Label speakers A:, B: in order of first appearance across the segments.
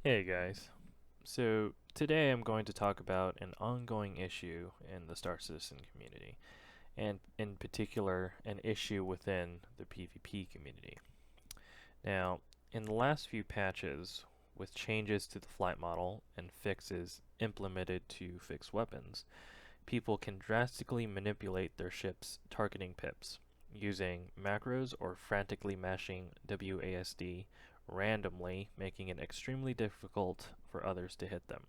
A: Hey guys. So today I'm going to talk about an ongoing issue in the Star Citizen community, and in particular, an issue within the PvP community. Now, in the last few patches, with changes to the flight model and fixes implemented to fix weapons, people can drastically manipulate their ship's targeting pips using macros or frantically mashing WASD randomly, making it extremely difficult for others to hit them.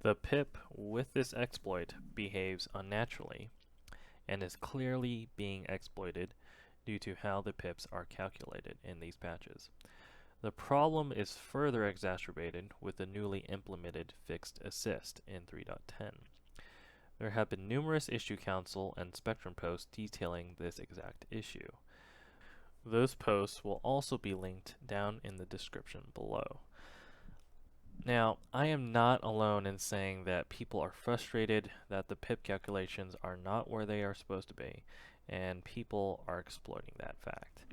A: The pip with this exploit behaves unnaturally and is clearly being exploited due to how the pips are calculated in these patches. The problem is further exacerbated with the newly implemented fixed assist in 3.10. There have been numerous issue council and Spectrum posts detailing this exact issue. Those posts will also be linked down in the description below. Now, I am not alone in saying that people are frustrated that the pip calculations are not where they are supposed to be, and people are exploiting that fact.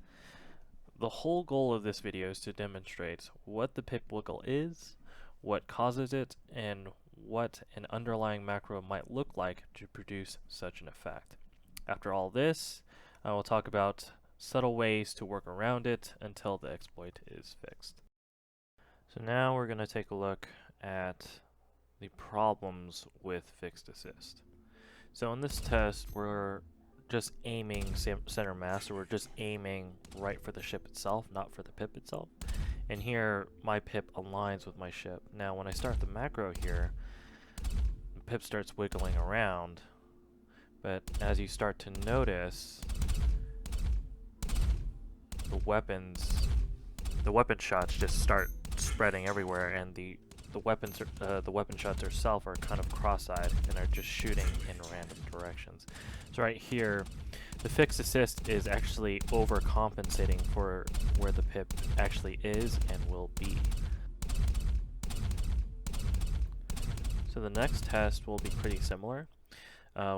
A: The whole goal of this video is to demonstrate what the pip wiggle is, what causes it, and what an underlying macro might look like to produce such an effect. After all this, I will talk about subtle ways to work around it until the exploit is fixed. So now we're going to take a look at the problems with fixed assist. So in this test, we're just aiming center mass, so we're just aiming right for the ship itself, not for the pip itself. And here, my pip aligns with my ship. Now, when I start the macro here, the pip starts wiggling around, but as you start to notice, the weapon shots just start spreading everywhere, and the weapon shots themselves are kind of cross-eyed and are just shooting in random directions. So right here, the fixed assist is actually overcompensating for where the pip actually is and will be. So the next test will be pretty similar.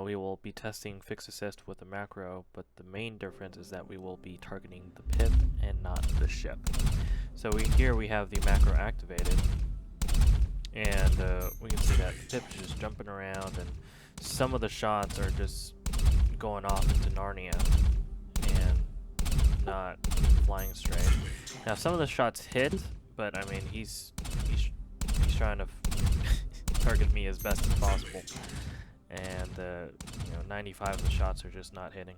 A: We will be testing fixed assist with the macro, but the main difference is that we will be targeting the pip and not the ship. So here we have the macro activated, and we can see that the pip's just jumping around, and some of the shots are just going off into Narnia and not flying straight. Now some of the shots hit, but I mean he's trying to target me as best as possible, and 95 of the shots are just not hitting.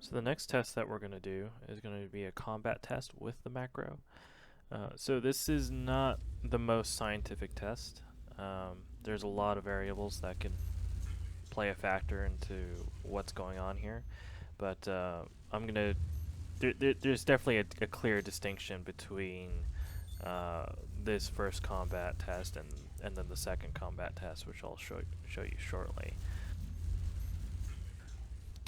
A: So the next test that we're going to do is going to be a combat test with the macro. So this is not the most scientific test. There's a lot of variables that can play a factor into what's going on here, but there's definitely a clear distinction between this first combat test and then the second combat test, which I'll show you shortly.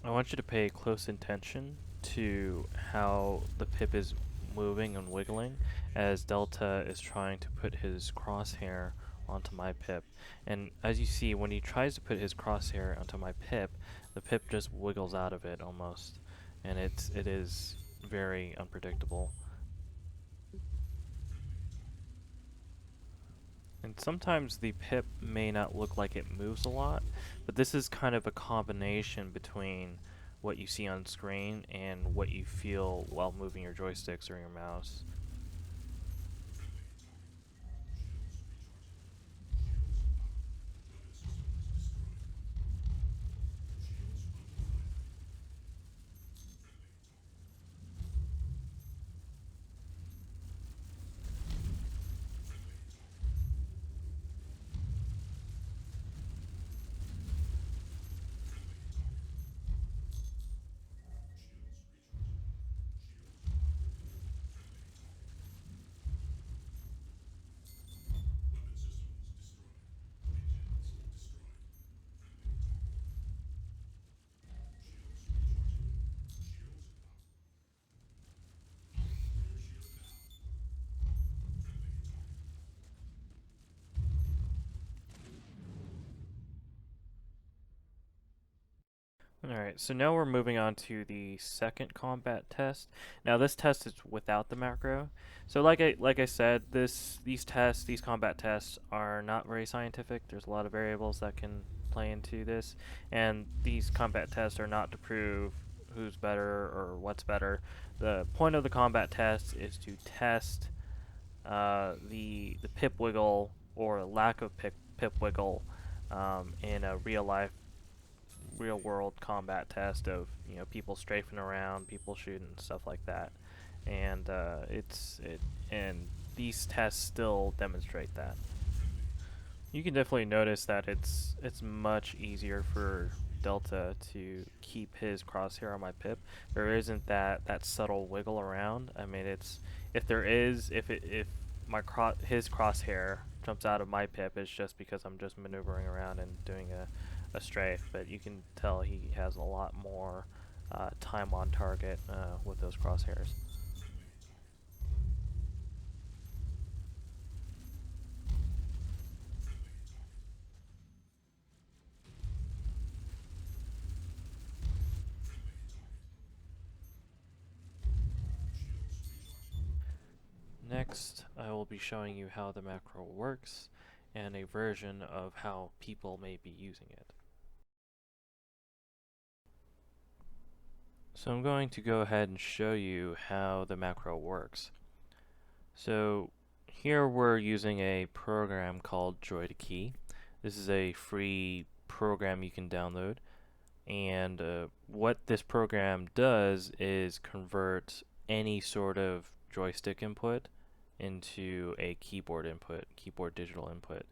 A: I want you to pay close attention to how the pip is moving and wiggling as Delta is trying to put his crosshair onto my pip. And as you see, when he tries to put his crosshair onto my pip, the pip just wiggles out of it almost, and it is very unpredictable. And sometimes the pip may not look like it moves a lot, but this is kind of a combination between what you see on screen and what you feel while moving your joysticks or your mouse. Alright, so now we're moving on to the second combat test. Now this test is without the macro. So like I said, these combat tests are not very scientific. There's a lot of variables that can play into this, and these combat tests are not to prove who's better or what's better. The point of the combat test is to test the pip wiggle or lack of pip wiggle in a real world combat test of people strafing around, people shooting, stuff like that, and and these tests still demonstrate that. You can definitely notice that it's much easier for Delta to keep his crosshair on my pip. There isn't that subtle wiggle around. I mean, it's if there is if his crosshair jumps out of my pip, it's just because I'm just maneuvering around and doing a strafe. But you can tell he has a lot more time on target with those crosshairs. Next, I will be showing you how the macro works and a version of how people may be using it. So I'm going to go ahead and show you how the macro works. So here we're using a program called Droid2Key. This is a free program you can download, and what this program does is convert any sort of joystick input into a keyboard input, keyboard digital input.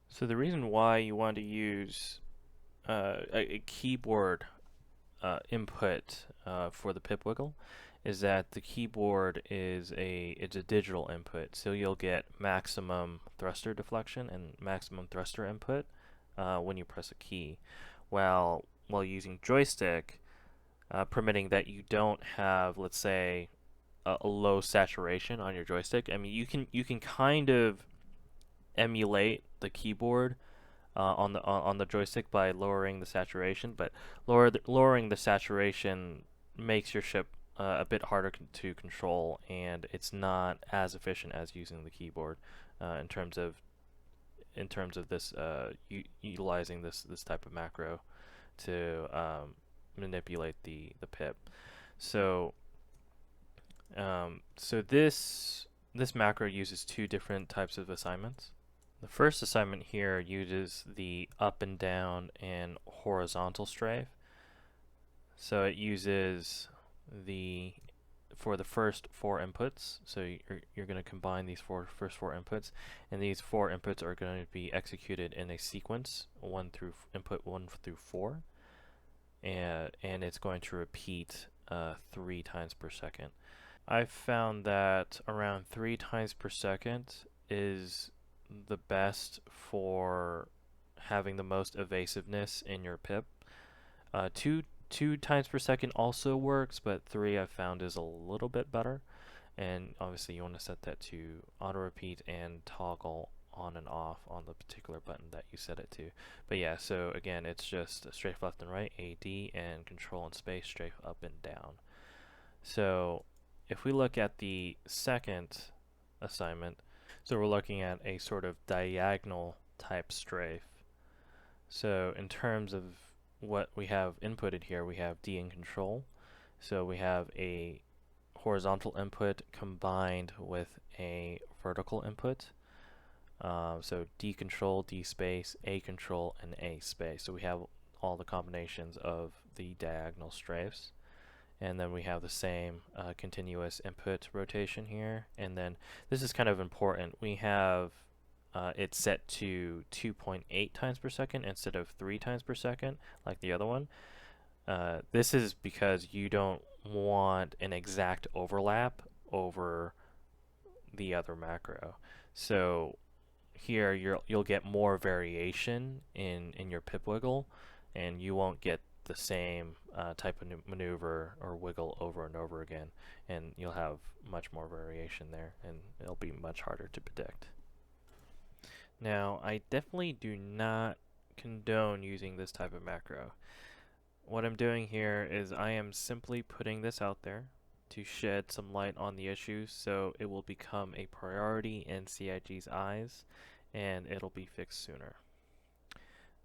A: So the reason why you want to use a keyboard input for the pip wiggle is that the keyboard it's a digital input, so you'll get maximum thruster deflection and maximum thruster input when you press a key, while using joystick, permitting that you don't have, let's say, a low saturation on your joystick. I mean, you can kind of emulate the keyboard on the joystick by lowering the saturation, but lowering the saturation makes your ship a bit harder to control, and it's not as efficient as using the keyboard in terms of this utilizing this type of macro to manipulate the pip. So this macro uses two different types of assignments. The first assignment here uses the up and down and horizontal strafe. So it uses the for the first four inputs. So you're going to combine these first four inputs, and these four inputs are going to be executed in a sequence, input 1 through 4, and it's going to repeat 3 times per second. I've found that around 3 times per second is the best for having the most evasiveness in your pip. Two times per second also works, but 3 I've found is a little bit better. And obviously you want to set that to auto repeat and toggle on and off on the particular button that you set it to. But yeah, so again, it's just strafe left and right, AD, and control and space, strafe up and down. So if we look at the second assignment, so we're looking at a sort of diagonal type strafe. So in terms of what we have inputted here, we have D in control. So we have a horizontal input combined with a vertical input. So D control, D space, A control, and A space. So we have all the combinations of the diagonal strafes. And then we have the same continuous input rotation here. And then this is kind of important. We have it set to 2.8 times per second instead of 3 times per second like the other one. This is because you don't want an exact overlap over the other macro. So here you'll get more variation in your pip wiggle, and you won't get the same type of maneuver or wiggle over and over again, and you'll have much more variation there, and it'll be much harder to predict. Now, I definitely do not condone using this type of macro. what I'm doing here is I am simply putting this out there to shed some light on the issue so it will become a priority in CIG's eyes and it'll be fixed sooner.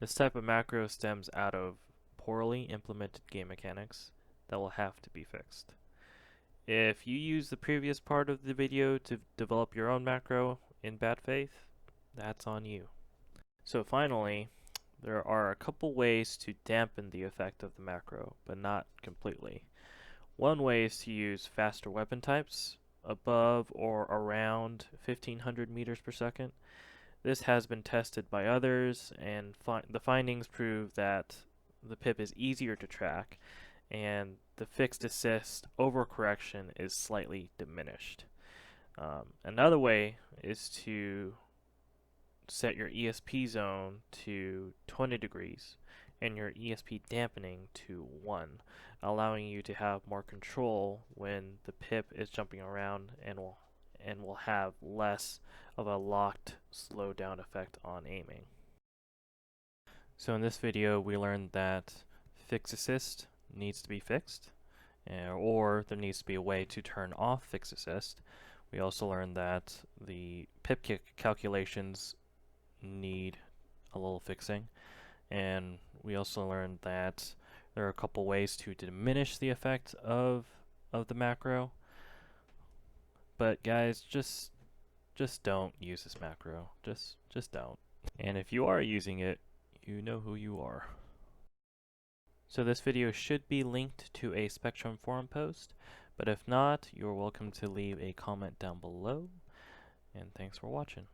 A: This type of macro stems out of poorly implemented game mechanics that will have to be fixed. If you use the previous part of the video to develop your own macro in bad faith, that's on you. So finally, there are a couple ways to dampen the effect of the macro, but not completely. One way is to use faster weapon types above or around 1500 meters per second. This has been tested by others, and the findings prove that the pip is easier to track, and the fixed assist overcorrection is slightly diminished. Another way is to set your ESP zone to 20 degrees and your ESP dampening to 1, allowing you to have more control when the pip is jumping around and will have less of a locked slow down effect on aiming. So in this video we learned that fixed assist needs to be fixed, or there needs to be a way to turn off fixed assist. We also learned that the pip calculations need a little fixing, and we also learned that there are a couple ways to diminish the effect of the macro. But guys, just don't use this macro. Just don't. And if you are using it, you know who you are. So this video should be linked to a Spectrum forum post, but if not, you're welcome to leave a comment down below, and thanks for watching.